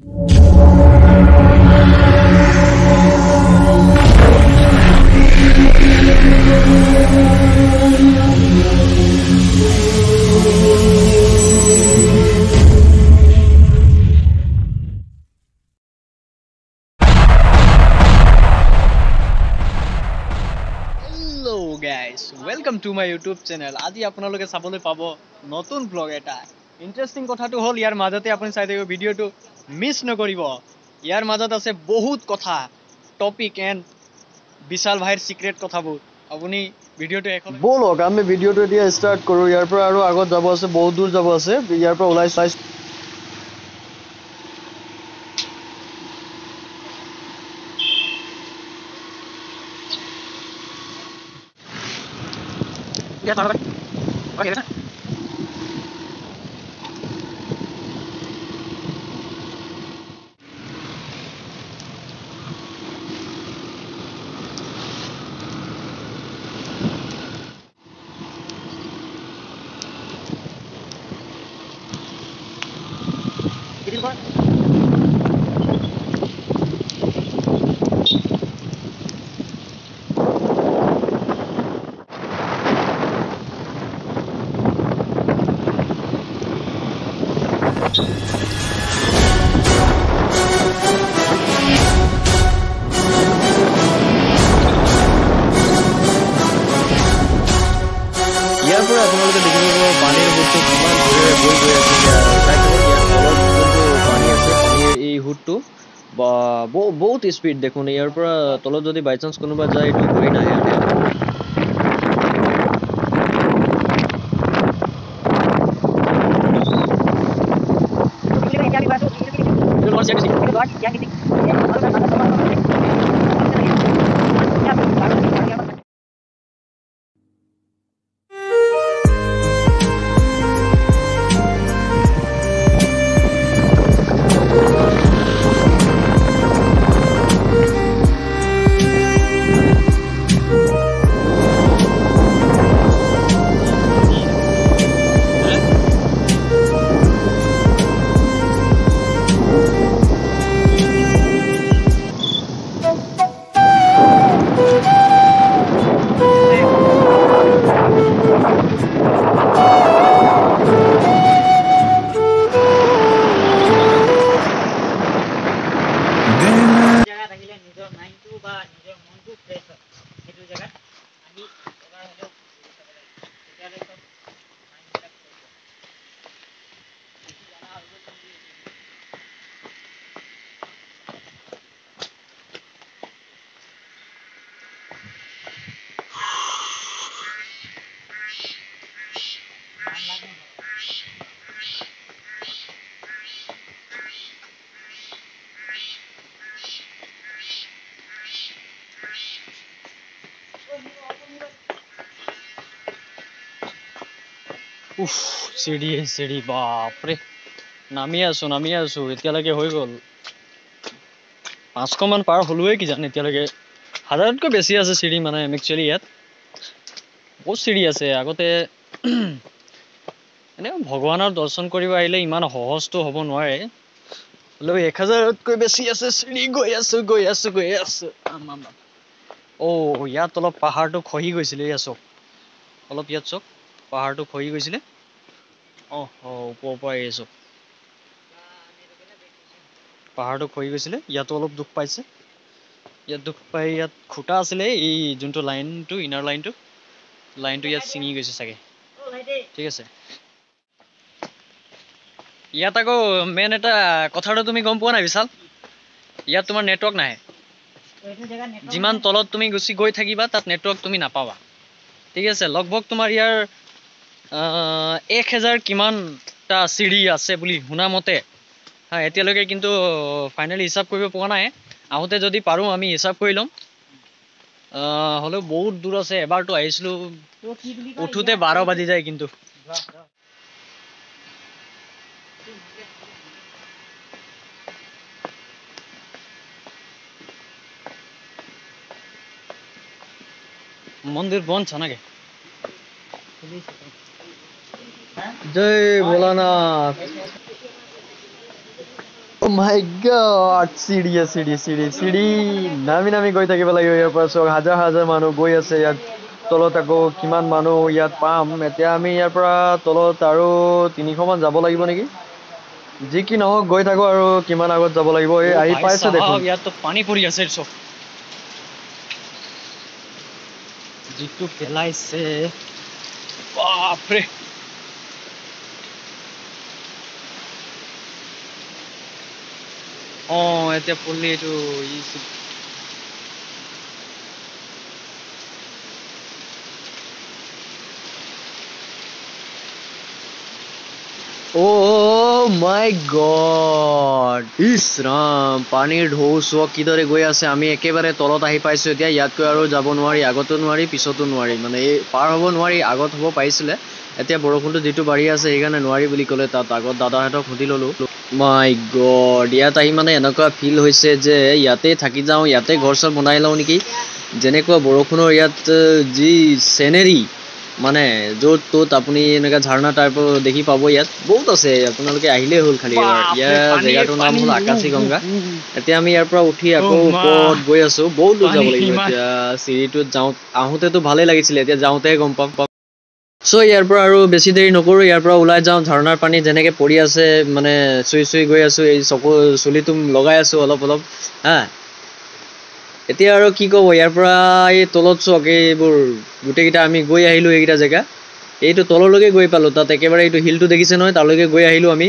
Welcome to my YouTube channel. আজি আপোনালোকে চাবলৈ পাব নতুন ব্লগ এটা। ইন্টারেস্টিং কথাটো হল ইয়াৰ মাজতে আপুনি চাই থাকিব ভিডিওটো মিস নকৰিব। ইয়াৰ মাজত আছে বহুত কথা, টপিক এন্ড বিশাল ভাইৰ সিক্ৰেট কথাবোৰ। আপুনি ভিডিওটো এখন বলক আমি ভিডিওটো এতিয়া স্টাৰ্ট কৰো। ইয়াৰ পৰা আৰু আগত যাব আছে, বহুত দূৰ যাব আছে। ইয়াৰ পৰা ওলাই Ya, taruh lagi. Oke, bisa. Jadi, Pak. ইয়াৰ পৰা আপোনালোকে দেখিব পানীৰ হুডটো কিমান জোৰেৰে বৈ গৈ আছে। পানী আছে, পানীৰ এই হুডটো বহুত স্পীড দেখোন। ইয়াৰ পৰা তলত যদি বাই চান্স কোনোবা যায় এইটো ঘূৰি নাহে। উফ, চিৰি বাপৰে, নামি আছো এতিয়ালৈকে হৈ গ'ল 500 মান পাৰ হলোৱে কি জানে এতিয়ালৈকে। 1000তকৈ বেছি আছে চিৰি, মানে একচুৱেলি ইয়াত বহুত চিৰি আছে। আগতে এনে ভগৱানৰ দৰ্শন কৰিব আহিলে ইমান সহজটো হ'ব নোৱাৰে, হ'লেও 1000তকৈ বেছি আছে চিৰি। গৈ আছো। ইয়াত অলপ পাহাৰটো খহি গৈছিলে। ইয়াত চাওক, অলপ ইয়াত চাওক, পাহাৰটো খহি গৈছিলে। ওপৰৰ পৰা আহিছো, পাহাৰটো খহি গৈছিলে। ইয়াতো অলপ দুখ পাইছে। ইয়াত খুটা আছিলে, এই যোনটো লাইনটো, ইনাৰ লাইনটো ইয়াত ছিঙি গৈছে চাগে। ঠিক আছে, ইয়াত আকৌ মেইন এটা কথাটো তুমি গম পোৱা নাই বিশাল? ইয়াত তোমাৰ নেটৱৰ্ক নাহে। যিমান তলত তুমি গুচি গৈ থাকিবা তাত নেটৱৰ্ক তুমি নাপাবা। ঠিক আছে, লগভগ তোমাৰ ইয়াৰ 1000 কিমানটা চিৰি আছে বুলি শুনা মতে। এতিয়ালৈকে কিন্তু ফাইনেলি হিচাপ কৰিব পৰা নাই। আহোঁতে যদি পাৰোঁ আমি হিচাপ কৰি ল'ম। হ'লেও বহুত দূৰ আছে। এবাৰতো আহিছিলোঁ উঠোতে 12 বাজি যায় কিন্তু। मंदिर बंद छ ना के? जय भोलानाथ। মাই গড চিৰি নামি গৈ থাকিব লাগিব ইয়াৰ পৰা চক হাজাৰ মানুহ গৈ আছে ইয়াত তলত আকৌ কিমান মানুহ ইয়াত পাম এতিয়া আমি ইয়াৰ পৰা তলত আৰু 300 মান যাব লাগিব নেকি যি কি নহওক গৈ থাকো আৰু কিমান আগত যাব লাগিব এই আহি পাইছে দেখোন ইয়াত তো পানী পৰি আছে চক जितु पेलाइसे बाप रे एते पल्ली एटु Oh my god ইছৰাম পানীৰ ঢৌ চোৱা কিদৰে গৈ আছে আমি একেবাৰে তলত আহি পাইছো এতিয়া ইয়াতকৈ আৰু যাব নোৱাৰি আগতো নোৱাৰি পিছতো নোৱাৰি মানে এই পাৰ হ'ব নোৱাৰি আগত হ'ব পাইছিলে এতিয়া বৰষুণটো যেটো বাঢ়ি আছে সেইকাৰণে নোৱাৰি বুলি ক'লে তাত আগত দাদাহঁতক সুধি ললো মাই গড ইয়াত আহি মানে এনেকুৱা ফিল হৈছে যে ইয়াতে থাকি যাওঁ ইয়াতে ঘৰ চৰ বনাই লওঁ নেকি যেনেকুৱা বৰষুণৰ ইয়াত যি চেনেৰী মানে য'ত ত'ত আপুনি এনেকা ঝাৰণা টাইপৰ দেখি পাব ইয়াত বহুত আছে আপোনালোকে আহিলে হ'ল খালি এবাৰ ইয়াৰ জেগাটোৰ নাম হ'ল আকাশী গংগা এতিয়া আমি ইয়াৰ পৰা উঠি আকৌ ওপৰত গৈ আছো বহুত দূৰ যাব লাগিব এতিয়া চিৰিটোত যাওঁ আহোঁতেতো ভালেই লাগিছিলে এতিয়া যাওঁতেহে গম পাম সো ইয়াৰ পৰা আৰু বেছি দেৰি নকৰো ইয়াৰ পৰা ওলাই যাওঁ ঝাৰণাৰ পানী যেনেকে পৰি আছে মানে চুই গৈ আছো এই চকু চুলিটো লগাই আছো অলপ হা এতিয়া আৰু কি ক'ব ইয়াৰ পৰা এই তলত চক এইবোৰ গোটেইকেইটা আমি গৈ আহিলো এইকেইটা জেগা এইটো তললৈকে গৈ পালো তাত একেবাৰে এইটো হিলটো দেখিছে নহয় তালৈকে গৈ আহিলো আমি